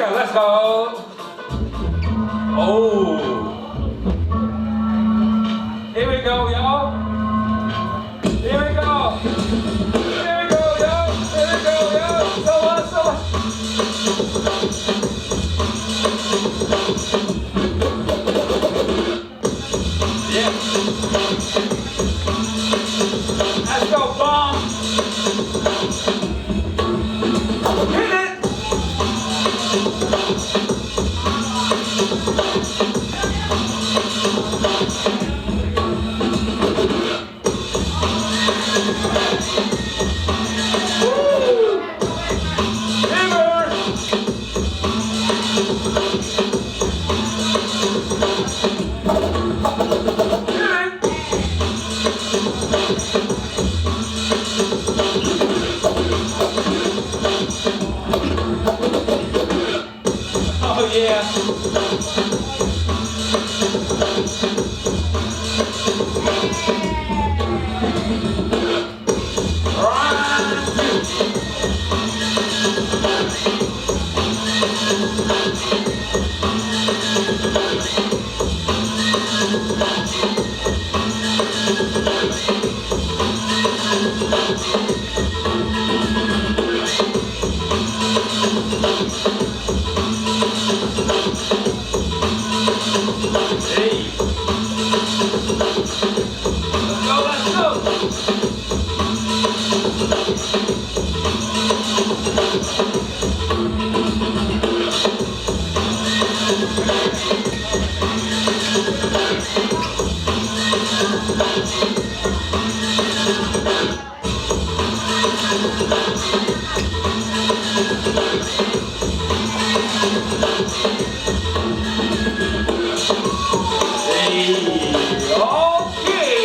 Okay, let's go. Oh. Here we go, y'all. Here we go. Here we go, y'all. Here we go, y'all. So what, so what? Yeah. Let's go, bomb. Hit it. Oh yeah. Hey. Let's go, let's go. Hey, okay.